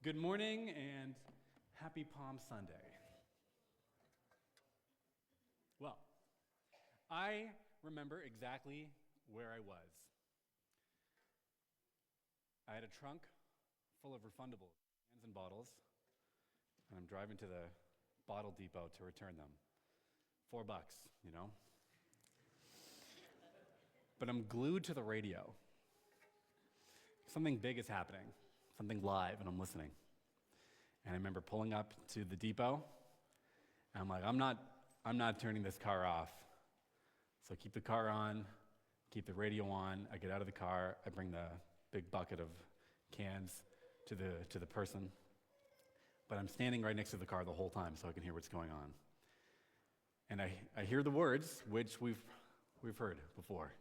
Good morning and happy Palm Sunday. Well, I remember exactly where I was. I had a trunk full of refundable cans and bottles, and I'm driving to the bottle depot to return them. $4, you know? But I'm glued to the radio. Something big is happening, something live, and I'm listening. And I remember pulling up to the depot, and I'm like, I'm not turning this car off. So keep the car on, keep the radio on. I get out of the car, I bring the big bucket of cans to the person. But I'm standing right next to the car the whole time so I can hear what's going on. And I hear the words, which we've heard before.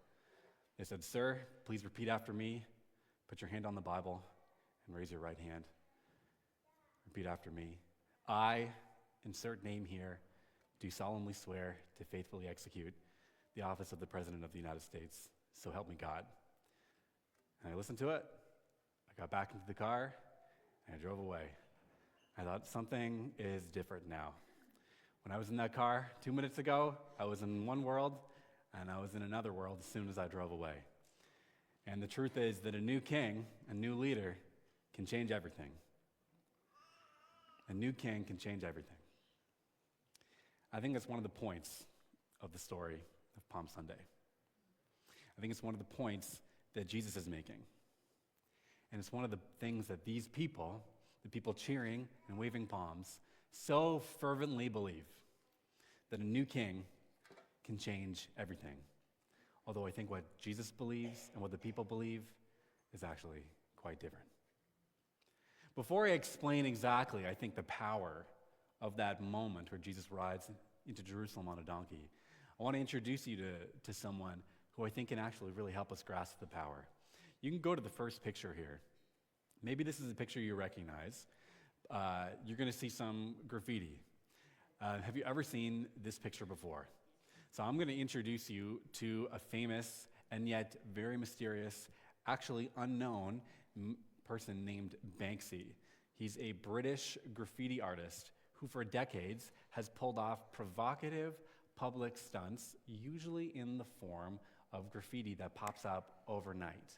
They said, "Sir, please repeat after me. Put your hand on the Bible and raise your right hand. Repeat after me. I, insert name here, do solemnly swear to faithfully execute the office of the President of the United States. So help me God." And I listened to it. I got back into the car, and I drove away. I thought, something is different now. When I was in that car 2 minutes ago, I was in one world, and I was in another world as soon as I drove away. And the truth is that a new king, a new leader, can change everything. A new king can change everything. I think that's one of the points of the story of Palm Sunday. I think it's one of the points that Jesus is making. And it's one of the things that these people, the people cheering and waving palms, so fervently believe, that a new king can change everything. Although I think what Jesus believes and what the people believe is actually quite different. Before I explain exactly, I think, the power of that moment where Jesus rides into Jerusalem on a donkey, I want to introduce you to someone who I think can actually really help us grasp the power. You can go to the first picture here. Maybe this is a picture you recognize. You're going to see some graffiti. Have you ever seen this picture before? So I'm going to introduce you to a famous and yet very mysterious, actually unknown person named Banksy. He's a British graffiti artist who for decades has pulled off provocative public stunts, usually in the form of graffiti that pops up overnight.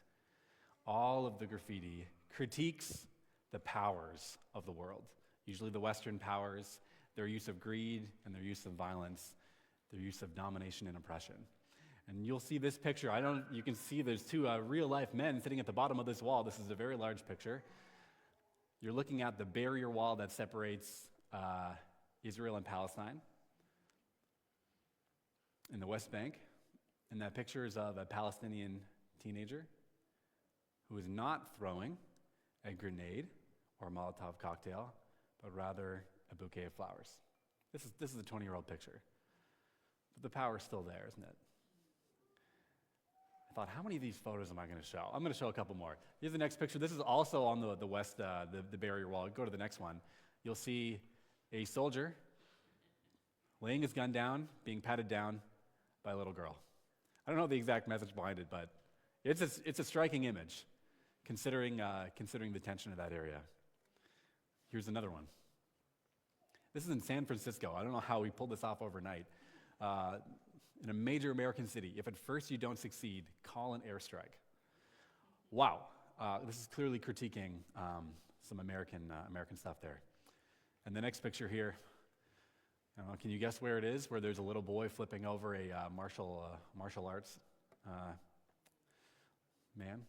All of the graffiti critiques the powers of the world, usually the Western powers, their use of greed and their use of violence, their use of domination and oppression. And you'll see this picture. You can see there's two real-life men sitting at the bottom of this wall. This is a very large picture. You're looking at the barrier wall that separates Israel and Palestine in the West Bank. And that picture is of a Palestinian teenager who is not throwing a grenade or a Molotov cocktail, but rather a bouquet of flowers. This is a 20-year-old picture. But the power's still there, isn't it? I thought, how many of these photos am I going to show? I'm going to show a couple more. Here's the next picture. This is also on the west, the barrier wall. Go to the next one. You'll see a soldier laying his gun down, being patted down by a little girl. I don't know the exact message behind it, but it's a striking image, considering the tension of that area. Here's another one. This is in San Francisco. I don't know how we pulled this off overnight. In a major American city, if at first you don't succeed, call an airstrike. Wow, this is clearly critiquing some American stuff there. And the next picture here, I don't know, can you guess where it is? Where there's a little boy flipping over a martial arts man?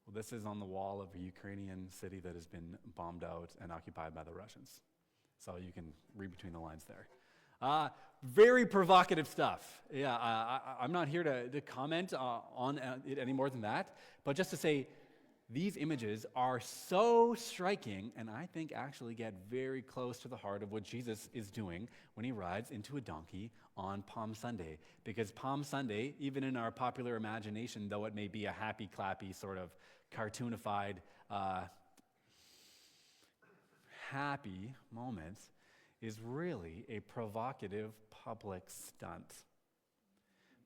Well, this is on the wall of a Ukrainian city that has been bombed out and occupied by the Russians. So you can read between the lines there. Very provocative stuff. Yeah, I'm not here to comment on it any more than that, but just to say these images are so striking and I think actually get very close to the heart of what Jesus is doing when he rides into a donkey on Palm Sunday. Because Palm Sunday, even in our popular imagination, though it may be a happy, clappy, sort of cartoonified, happy moment, is really a provocative public stunt.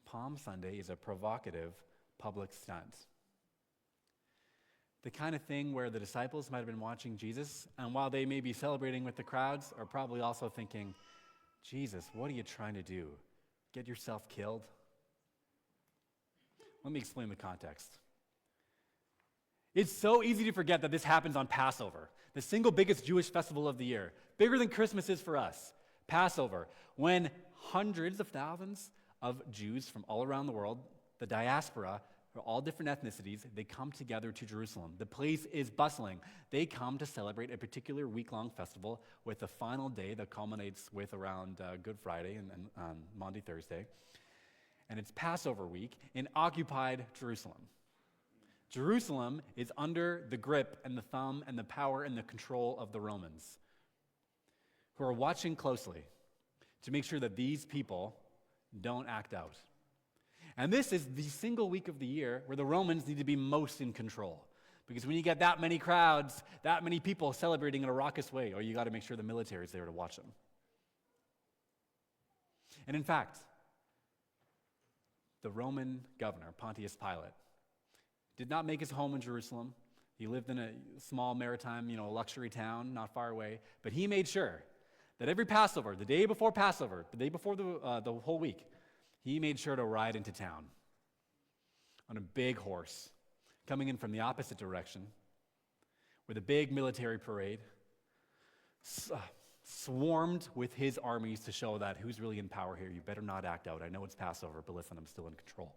Palm Sunday is a provocative public stunt. The kind of thing where the disciples might have been watching Jesus, and while they may be celebrating with the crowds, are probably also thinking, Jesus, what are you trying to do? Get yourself killed? Let me explain the context. It's so easy to forget that this happens on Passover, the single biggest Jewish festival of the year, bigger than Christmas is for us. Passover, when hundreds of thousands of Jews from all around the world, the diaspora, for all different ethnicities, they come together to Jerusalem. The place is bustling. They come to celebrate a particular week-long festival with the final day that culminates with around Good Friday and Maundy Thursday. And it's Passover week in occupied Jerusalem. Jerusalem is under the grip and the thumb and the power and the control of the Romans, who are watching closely to make sure that these people don't act out. And this is the single week of the year where the Romans need to be most in control. Because when you get that many crowds, that many people celebrating in a raucous way, you got to make sure the military is there to watch them. And in fact, the Roman governor, Pontius Pilate, did not make his home in Jerusalem. He lived in a small maritime, luxury town not far away. But he made sure that every Passover, the day before Passover, the day before the whole week, he made sure to ride into town on a big horse, coming in from the opposite direction, with a big military parade, swarmed with his armies to show that who's really in power here. You better not act out. I know it's Passover, but listen, I'm still in control.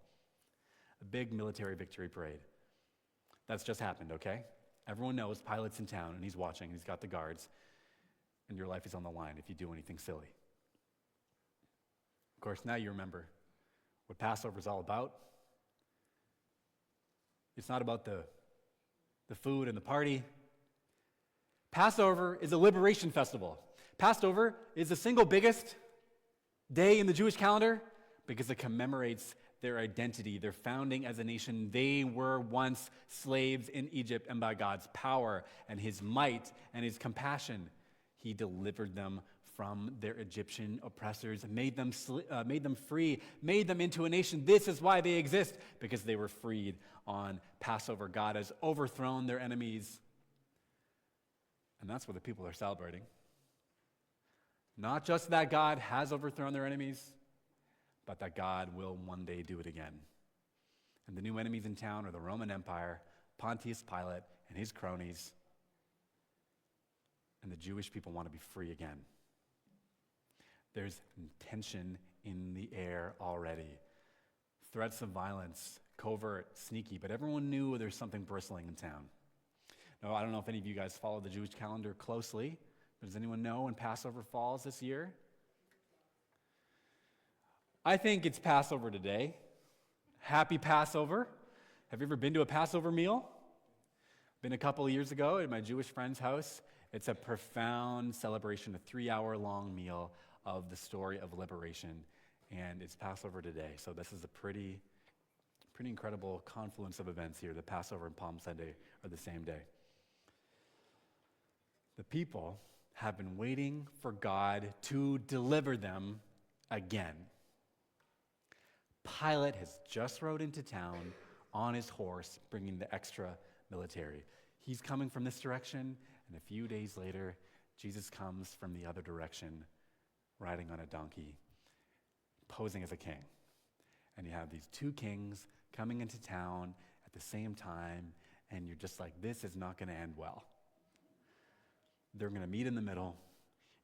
A big military victory parade. That's just happened, okay? Everyone knows Pilate's in town, and he's watching, and he's got the guards, and your life is on the line if you do anything silly. Of course, now you remember what Passover is all about. It's not about the food and the party. Passover is a liberation festival. Passover is the single biggest day in the Jewish calendar because it commemorates their identity, their founding as a nation. They were once slaves in Egypt, and by God's power and his might and his compassion, he delivered them from their Egyptian oppressors, made them free, made them into a nation. This is why they exist, because they were freed on Passover. God has overthrown their enemies. And that's what the people are celebrating. Not just that God has overthrown their enemies, but that God will one day do it again. And the new enemies in town are the Roman Empire, Pontius Pilate and his cronies, and the Jewish people want to be free again. There's tension in the air already. Threats of violence, covert, sneaky, but everyone knew there's something bristling in town. Now, I don't know if any of you guys follow the Jewish calendar closely, but does anyone know when Passover falls this year? I think it's Passover today. Happy Passover. Have you ever been to a Passover meal? Been a couple of years ago at my Jewish friend's house. It's a profound celebration, a 3-hour-long meal of the story of liberation, and it's Passover today. So this is a pretty incredible confluence of events here. The Passover and Palm Sunday are the same day. The people have been waiting for God to deliver them again. Pilate has just rode into town on his horse, bringing the extra military. He's coming from this direction, and a few days later, Jesus comes from the other direction, riding on a donkey, posing as a king. And you have these two kings coming into town at the same time, and you're just like, this is not going to end well. They're going to meet in the middle,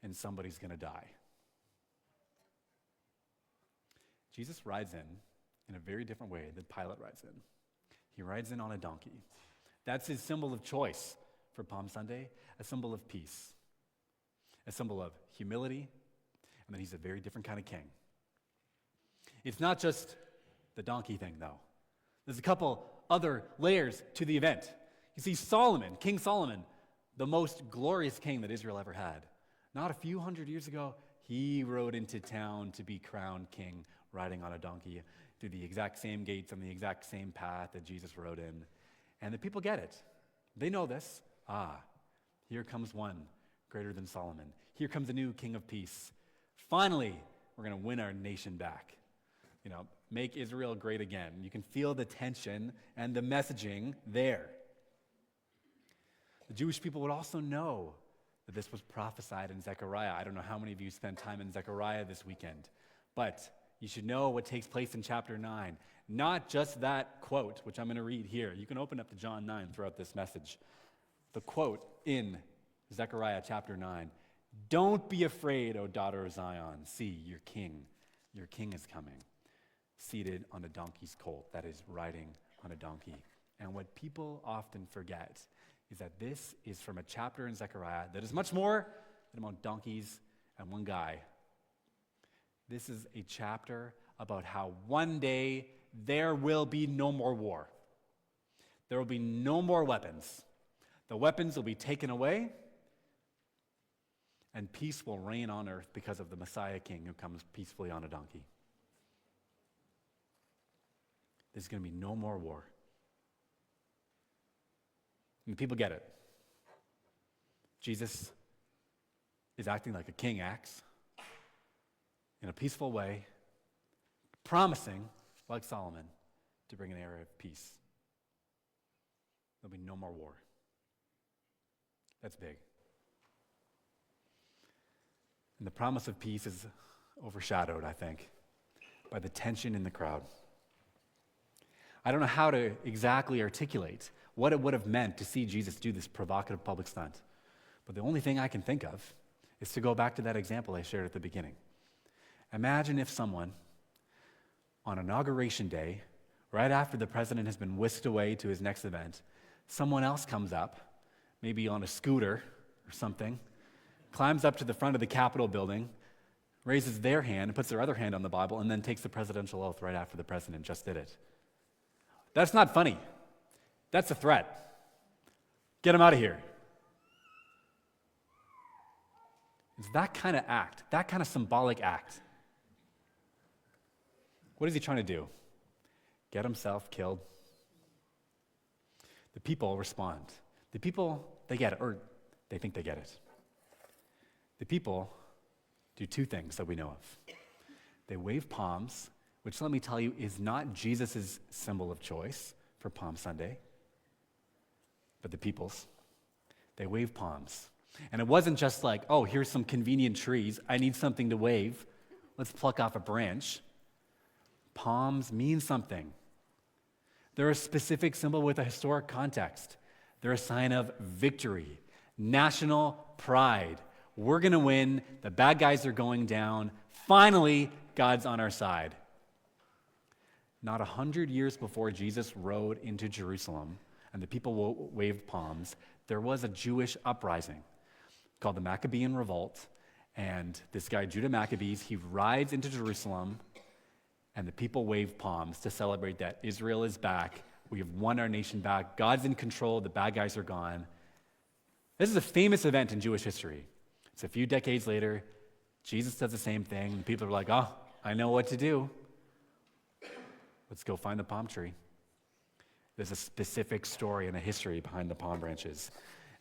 and somebody's going to die. Jesus rides in a very different way than Pilate rides in. He rides in on a donkey. That's his symbol of choice for Palm Sunday, a symbol of peace, a symbol of humility, and then he's a very different kind of king. It's not just the donkey thing, though. There's a couple other layers to the event. You see, Solomon, King Solomon, the most glorious king that Israel ever had, not a few hundred years ago, he rode into town to be crowned king, riding on a donkey through the exact same gates on the exact same path that Jesus rode in. And the people get it. They know this. Here comes one greater than Solomon. Here comes a new king of peace. Finally, we're going to win our nation back. Make Israel great again. You can feel the tension and the messaging there. The Jewish people would also know that this was prophesied in Zechariah. I don't know how many of you spent time in Zechariah this weekend, but you should know what takes place in chapter 9. Not just that quote, which I'm going to read here. You can open up to John 9 throughout this message. The quote in Zechariah chapter 9, "Don't be afraid, O daughter of Zion. See, your king is coming, seated on a donkey's colt," that is, riding on a donkey. And what people often forget is that this is from a chapter in Zechariah that is much more than about donkeys and one guy. This is a chapter about how one day there will be no more war. There will be no more weapons. The weapons will be taken away, and peace will reign on earth because of the Messiah King who comes peacefully on a donkey. There's going to be no more war. And the people get it. Jesus is acting like a king acts, in a peaceful way, promising, like Solomon, to bring an era of peace. There'll be no more war. That's big. And the promise of peace is overshadowed, I think, by the tension in the crowd. I don't know how to exactly articulate what it would have meant to see Jesus do this provocative public stunt. But the only thing I can think of is to go back to that example I shared at the beginning. Imagine if someone, on Inauguration Day, right after the president has been whisked away to his next event, someone else comes up, maybe on a scooter or something, climbs up to the front of the Capitol building, raises their hand and puts their other hand on the Bible, and then takes the presidential oath right after the president just did it. That's not funny. That's a threat. Get him out of here. It's that kind of act, that kind of symbolic act. What is he trying to do? Get himself killed? The people respond. The people, they get it, or they think they get it. The people do two things that we know of. They wave palms, which, let me tell you, is not Jesus' symbol of choice for Palm Sunday, but the people's. They wave palms. And it wasn't just like, oh, here's some convenient trees. I need something to wave. Let's pluck off a branch. Palms mean something. They're a specific symbol with a historic context. They're a sign of victory, national pride. We're going to win. The bad guys are going down. Finally, God's on our side. Not 100 years before Jesus rode into Jerusalem and the people waved palms, there was a Jewish uprising called the Maccabean Revolt. And this guy, Judah Maccabees, he rides into Jerusalem, and the people wave palms to celebrate that Israel is back. We have won our nation back. God's in control. The bad guys are gone. This is a famous event in Jewish history. It's a few decades later. Jesus does the same thing. And people are like, oh, I know what to do. Let's go find the palm tree. There's a specific story and a history behind the palm branches.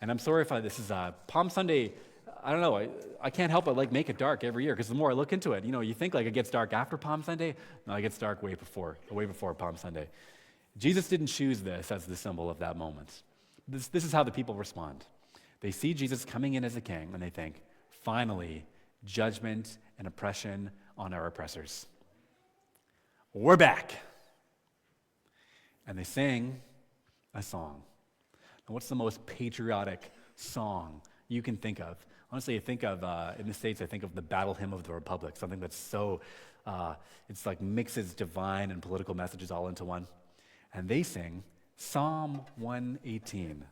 And I'm sorry if this is Palm Sunday. I don't know. I can't help but make it dark every year, because the more I look into it, you think it gets dark after Palm Sunday. No, it gets dark way before Palm Sunday. Jesus didn't choose this as the symbol of that moment. This is how the people respond. They see Jesus coming in as a king, and they think, finally, judgment and oppression on our oppressors. We're back. And they sing a song. And what's the most patriotic song you can think of? Honestly, I think of, in the States, I think of the Battle Hymn of the Republic, something that's so, it's like mixes divine and political messages all into one. And they sing Psalm 118.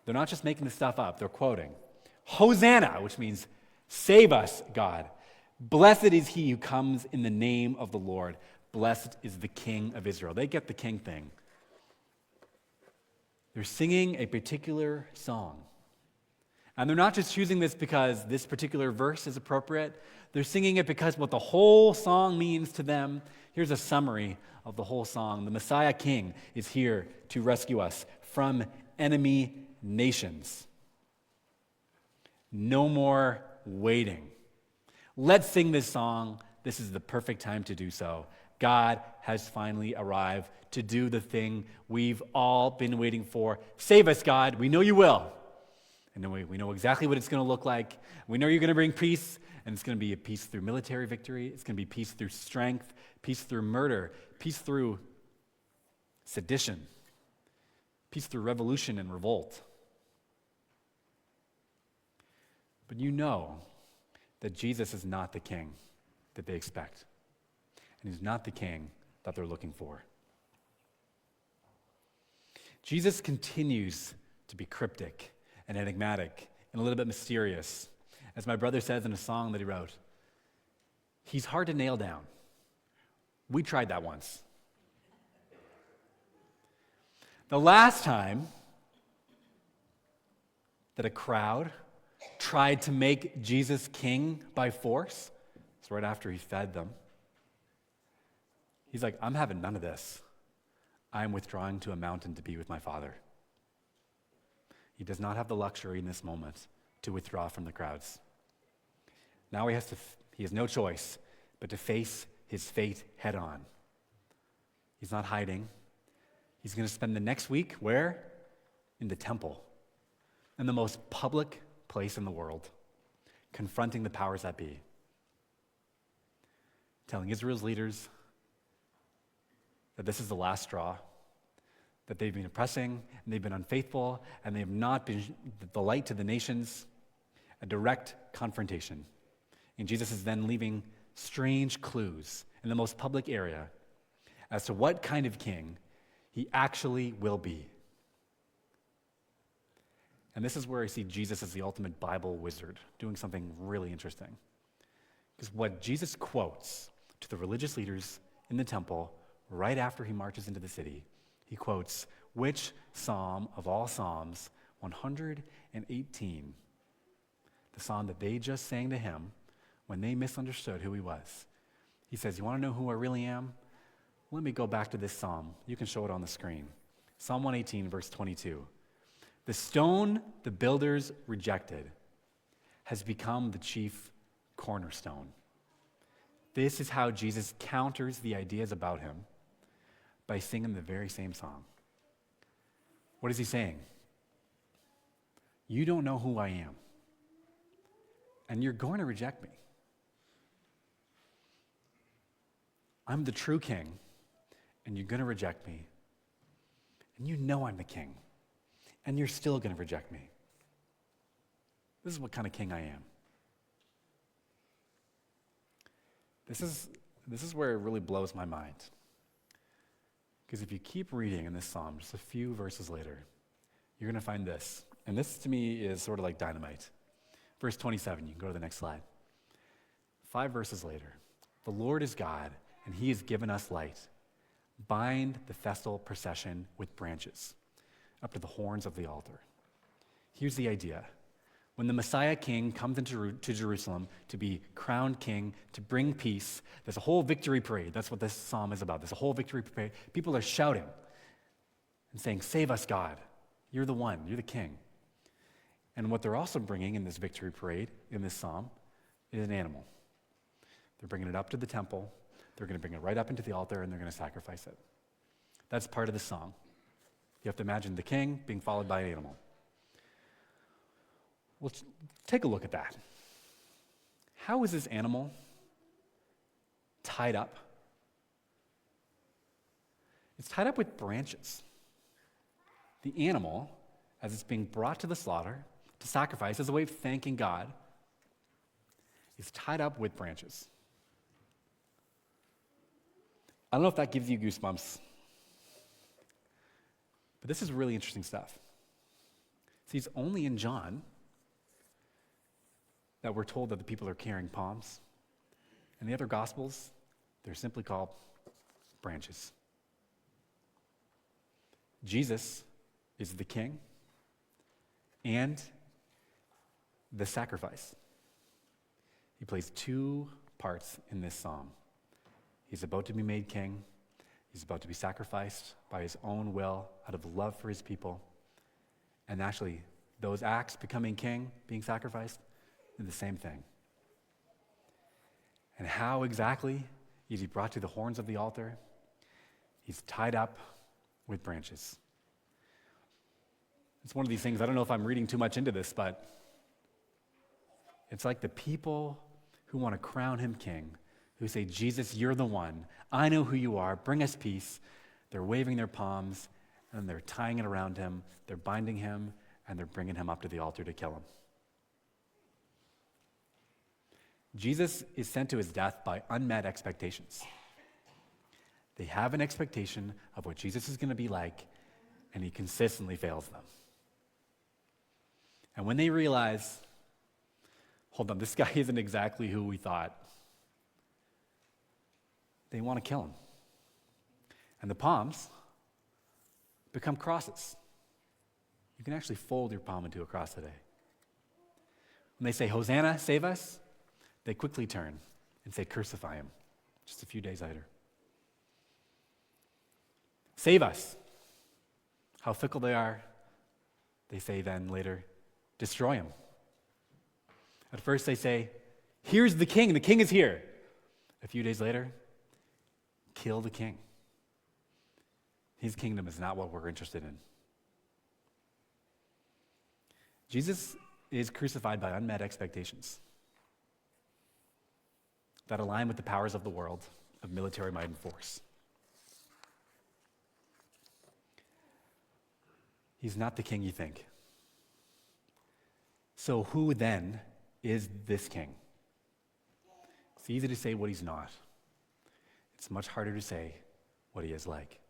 They're not just making this stuff up, they're quoting. Hosanna, which means save us, God. Blessed is he who comes in the name of the Lord. Blessed is the King of Israel. They get the king thing. They're singing a particular song. And they're not just choosing this because this particular verse is appropriate. They're singing it because what the whole song means to them. Here's a summary of the whole song. The Messiah King is here to rescue us from enemy nations. No more waiting. Let's sing this song. This is the perfect time to do so. God has finally arrived to do the thing we've all been waiting for. Save us, God. We know you will. And then we know exactly what it's going to look like. We know you're going to bring peace, and it's going to be a peace through military victory. It's going to be peace through strength, peace through murder, peace through sedition, peace through revolution and revolt. But you know that Jesus is not the king that they expect. And he's not the king that they're looking for. Jesus continues to be cryptic and enigmatic and a little bit mysterious. As my brother says in a song that he wrote, he's hard to nail down. We tried that once. The last time that a crowd tried to make Jesus king by force, it's right after he fed them. He's like, I'm having none of this. I'm withdrawing to a mountain to be with my Father. He does not have the luxury in this moment to withdraw from the crowds. Now he has no choice but to face his fate head on. He's not hiding. He's going to spend the next week, where? In the temple, in the most public place in the world, confronting the powers that be, telling Israel's leaders that this is the last straw, that they've been oppressing, and they've been unfaithful, and they have not been the light to the nations, a direct confrontation. And Jesus is then leaving strange clues in the most public area as to what kind of king he actually will be. And this is where I see Jesus as the ultimate Bible wizard, doing something really interesting. Because what Jesus quotes to the religious leaders in the temple right after he marches into the city, he quotes, which psalm of all psalms, 118, the psalm that they just sang to him when they misunderstood who he was. He says, you want to know who I really am? Let me go back to this psalm. You can show it on the screen. Psalm 118, verse 22. The stone the builders rejected has become the chief cornerstone. This is how Jesus counters the ideas about him by singing the very same song. What is he saying? You don't know who I am, and you're going to reject me. I'm the true king, and you're going to reject me. And you know I'm the king, and you're still going to reject me. This is what kind of king I am. This is where it really blows my mind. Because if you keep reading in this psalm, just a few verses later, you're going to find this. And this, to me, is sort of like dynamite. Verse 27, you can go to the next slide. 5 verses later, the Lord is God, and he has given us light. Bind the festal procession with branches up to the horns of the altar. Here's the idea. When the Messiah King comes into Jerusalem to be crowned king, to bring peace, there's a whole victory parade. That's what this psalm is about. There's a whole victory parade. People are shouting and saying, save us, God. You're the one. You're the king. And what they're also bringing in this victory parade, in this psalm, is an animal. They're bringing it up to the temple. They're going to bring it right up into the altar, and they're going to sacrifice it. That's part of the song. You have to imagine the king being followed by an animal. Well, take a look at that. How is this animal tied up? It's tied up with branches. The animal, as it's being brought to the slaughter, to sacrifice as a way of thanking God, is tied up with branches. I don't know if that gives you goosebumps, but this is really interesting stuff. See, it's only in John that we're told that the people are carrying palms. In the other Gospels, they're simply called branches. Jesus is the king and the sacrifice. He plays 2 parts in this psalm. He's about to be made king. He's about to be sacrificed by his own will out of love for his people. And actually, those acts, becoming king, being sacrificed, the same thing. And how exactly He's brought to the horns of the altar. He's tied up with branches. It's one of these things, I don't know if I'm reading too much into this, but it's like the people who want to crown him king, who say, Jesus, you're the one. I know who you are. Bring us peace. They're waving their palms, and they're tying it around him. They're binding him, and they're bringing him up to the altar to kill him. Jesus is sent to his death by unmet expectations. They have an expectation of what Jesus is going to be like, and he consistently fails them. And when they realize, hold on, this guy isn't exactly who we thought, they want to kill him. And the palms become crosses. You can actually fold your palm into a cross today. When they say, Hosanna, save us, they quickly turn and say, crucify him, just a few days later. Save us. How fickle they are. They say then later, destroy him. At first they say, here's the king is here. A few days later, kill the king. His kingdom is not what we're interested in. Jesus is crucified by unmet expectations that align with the powers of the world, of military might and force. He's not the king you think. So who then is this king? It's easy to say what he's not. It's much harder to say what he is like.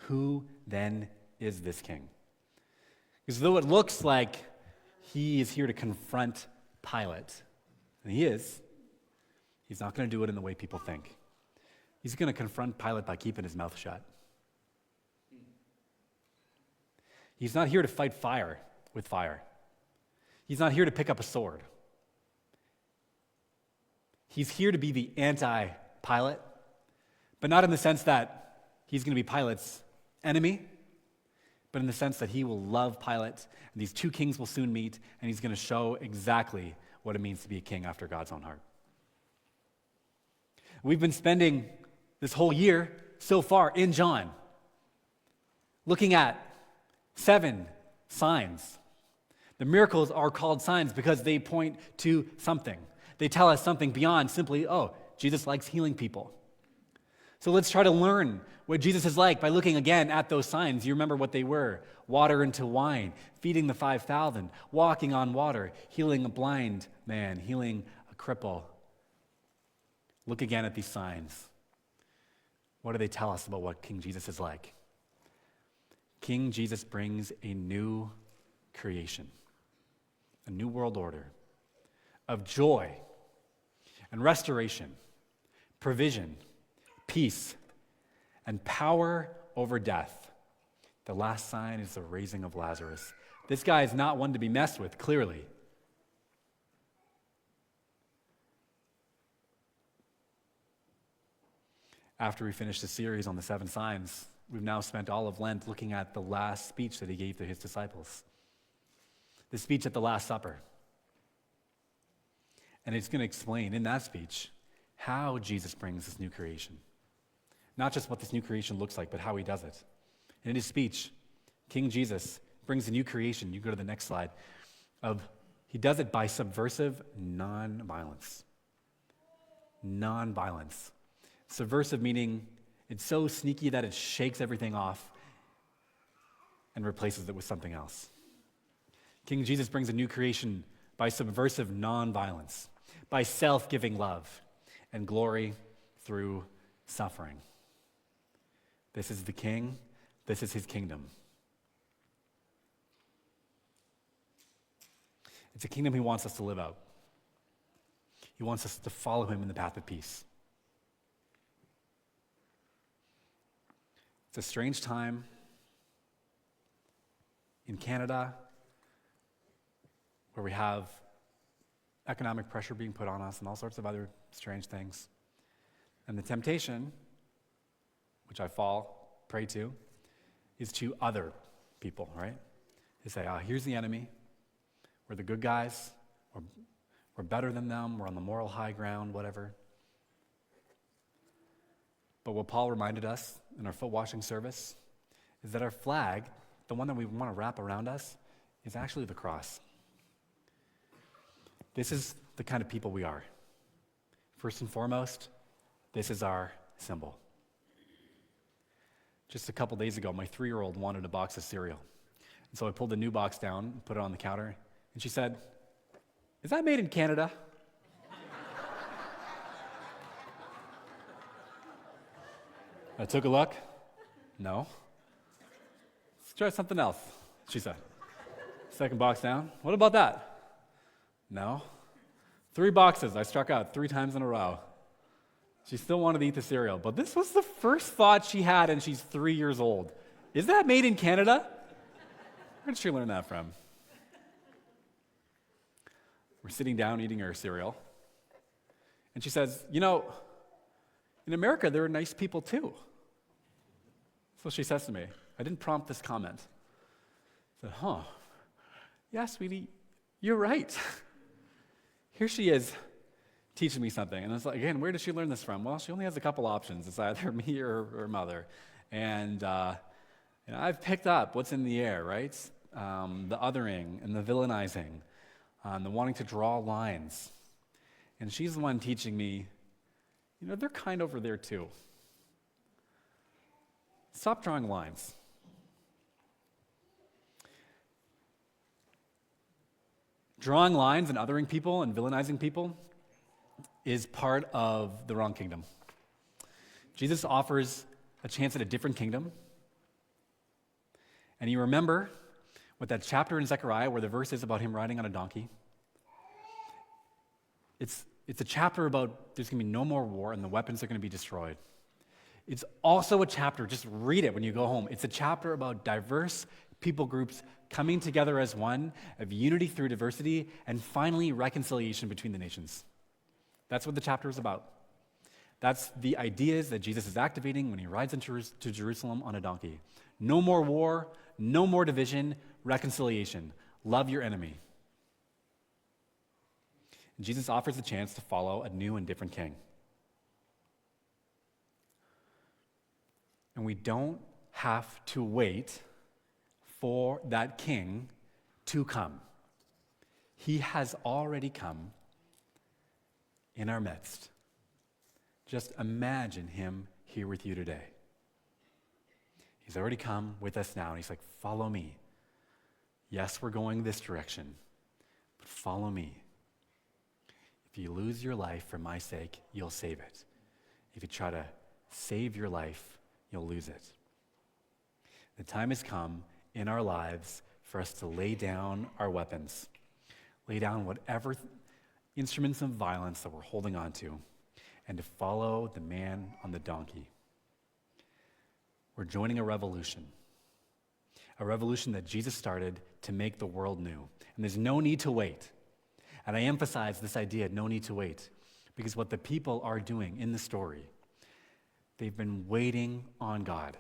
Who then is this king? Because though it looks like he is here to confront Pilate, and he is, he's not going to do it in the way people think. He's going to confront Pilate by keeping his mouth shut. He's not here to fight fire with fire. He's not here to pick up a sword. He's here to be the anti-Pilate, but not in the sense that he's going to be Pilate's enemy, but in the sense that he will love Pilate, and these two kings will soon meet, and he's going to show exactly what it means to be a king after God's own heart. We've been spending this whole year so far in John looking at 7 signs. The miracles are called signs because they point to something. They tell us something beyond simply, oh, Jesus likes healing people. So let's try to learn what Jesus is like by looking again at those signs. You remember what they were: water into wine, feeding the 5,000, walking on water, healing a blind man, healing a cripple. Look again at these signs. What do they tell us about what King Jesus is like? King Jesus brings a new creation, a new world order of joy and restoration, provision, peace, and power over death. The last sign is the raising of Lazarus. This guy is not one to be messed with, clearly. After we finish the series on the 7 signs, we've now spent all of Lent looking at the last speech that he gave to his disciples. The speech at the Last Supper. And it's going to explain in that speech how Jesus brings this new creation. Not just what this new creation looks like, but how he does it. And in his speech, King Jesus brings a new creation. You go to the next slide. He does it by subversive non-violence. Non-violence. Subversive meaning it's so sneaky that it shakes everything off and replaces it with something else. King Jesus brings a new creation by subversive non-violence, by self-giving love and glory through suffering. This is the King. This is his kingdom. It's a kingdom he wants us to live out. He wants us to follow him in the path of peace. It's a strange time in Canada where we have economic pressure being put on us and all sorts of other strange things. And the temptation, which I prey to, is to other people, right? They say, here's the enemy. We're the good guys. We're better than them. We're on the moral high ground, whatever. But what Paul reminded us in our foot washing service is that our flag, the one that we want to wrap around us, is actually the cross. This is the kind of people we are. First and foremost, this is our symbol. Just a couple days ago, my 3-year-old wanted a box of cereal. And so I pulled the new box down and put it on the counter, and she said, "Is that made in Canada?" I took a look. No. Let's try something else, she said. Second box down. What about that? No. 3 boxes. I struck out 3 times in a row. She still wanted to eat the cereal, but this was the first thought she had, and she's 3 years old. Is that made in Canada? Where did she learn that from? We're sitting down eating our cereal, and she says, "You know, in America, there are nice people too." So she says to me, I didn't prompt this comment. I said, yeah, sweetie, you're right. Here she is teaching me something. And it's like, again, where did she learn this from? Well, she only has a couple options. It's either me or her mother. And I've picked up what's in the air, right? The othering and the villainizing, the wanting to draw lines. And she's the one teaching me, they're kind over there too. Stop drawing lines. Drawing lines and othering people and villainizing people is part of the wrong kingdom. Jesus offers a chance at a different kingdom. And you remember with that chapter in Zechariah where the verse is about him riding on a donkey. It's a chapter about there's going to be no more war and the weapons are going to be destroyed. It's also a chapter, just read it when you go home. It's a chapter about diverse people groups coming together as one, of unity through diversity, and finally reconciliation between the nations. That's what the chapter is about. That's the ideas that Jesus is activating when he rides into Jerusalem on a donkey. No more war, no more division, reconciliation. Love your enemy. And Jesus offers the chance to follow a new and different king. And we don't have to wait for that king to come. He has already come in our midst. Just imagine him here with you today. He's already come with us now, and he's like, follow me. Yes, we're going this direction, but follow me. If you lose your life for my sake, you'll save it. If you try to save your life, you'll lose it. The time has come in our lives for us to lay down our weapons, lay down whatever instruments of violence that we're holding on to, and to follow the man on the donkey. We're joining a revolution that Jesus started to make the world new. And there's no need to wait. And I emphasize this idea, no need to wait, because what the people are doing in the story, they've been waiting on God.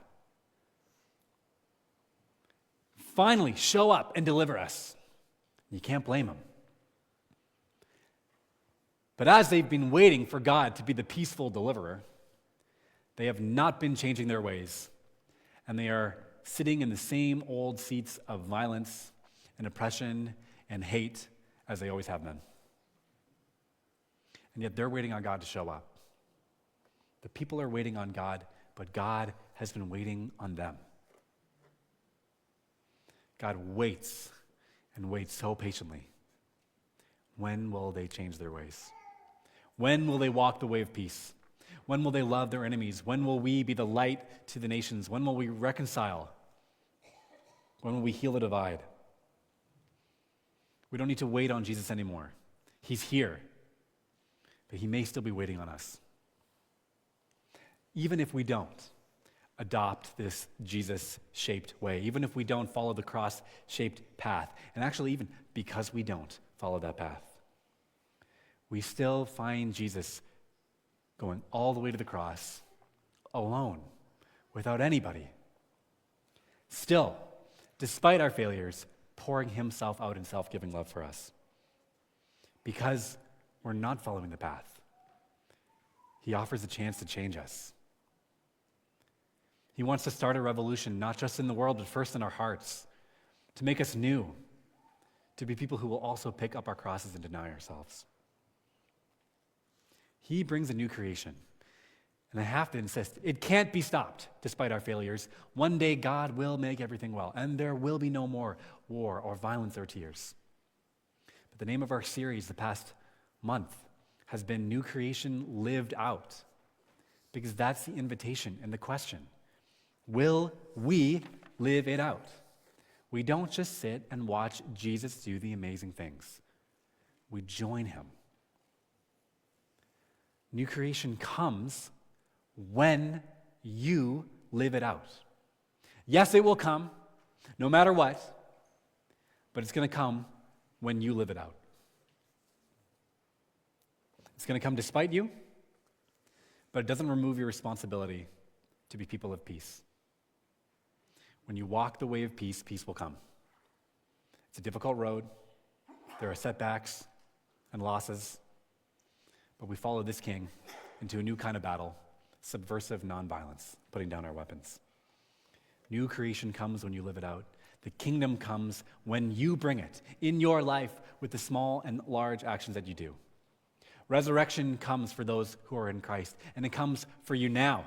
Finally, show up and deliver us. You can't blame them. But as they've been waiting for God to be the peaceful deliverer, they have not been changing their ways. And they are sitting in the same old seats of violence and oppression and hate as they always have been. And yet they're waiting on God to show up. The people are waiting on God, but God has been waiting on them. God waits and waits so patiently. When will they change their ways? When will they walk the way of peace? When will they love their enemies? When will we be the light to the nations? When will we reconcile? When will we heal the divide? We don't need to wait on Jesus anymore. He's here, but he may still be waiting on us. Even if we don't adopt this Jesus-shaped way, even if we don't follow the cross-shaped path, and actually even because we don't follow that path, we still find Jesus going all the way to the cross, alone, without anybody. Still, despite our failures, pouring himself out in self-giving love for us. Because we're not following the path, he offers a chance to change us. He wants to start a revolution, not just in the world, but first in our hearts, to make us new, to be people who will also pick up our crosses and deny ourselves. He brings a new creation. And I have to insist, it can't be stopped despite our failures. One day God will make everything well, and there will be no more war or violence or tears. But the name of our series the past month has been New Creation Lived Out, because that's the invitation and the question. Will we live it out? We don't just sit and watch Jesus do the amazing things. We join him. New creation comes when you live it out. Yes, it will come, no matter what, but it's going to come when you live it out. It's going to come despite you, but it doesn't remove your responsibility to be people of peace. When you walk the way of peace, peace will come. It's a difficult road. There are setbacks and losses, but we follow this king into a new kind of battle, subversive nonviolence, putting down our weapons. New creation comes when you live it out. The kingdom comes when you bring it in your life with the small and large actions that you do. Resurrection comes for those who are in Christ, and it comes for you now.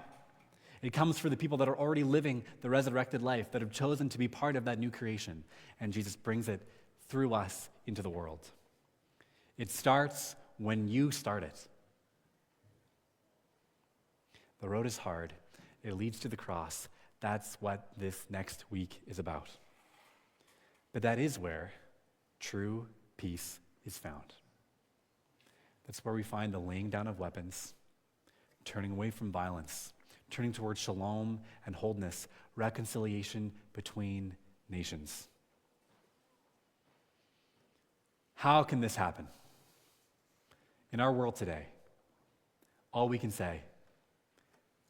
It comes for the people that are already living the resurrected life, that have chosen to be part of that new creation, and Jesus brings it through us into the world. It starts when you start it. The road is hard. It leads to the cross. That's what this next week is about. But that is where true peace is found. That's where we find the laying down of weapons, turning away from violence, turning towards shalom and wholeness, reconciliation between nations. How can this happen? In our world today, all we can say,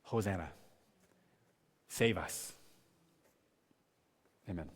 Hosanna, save us. Amen.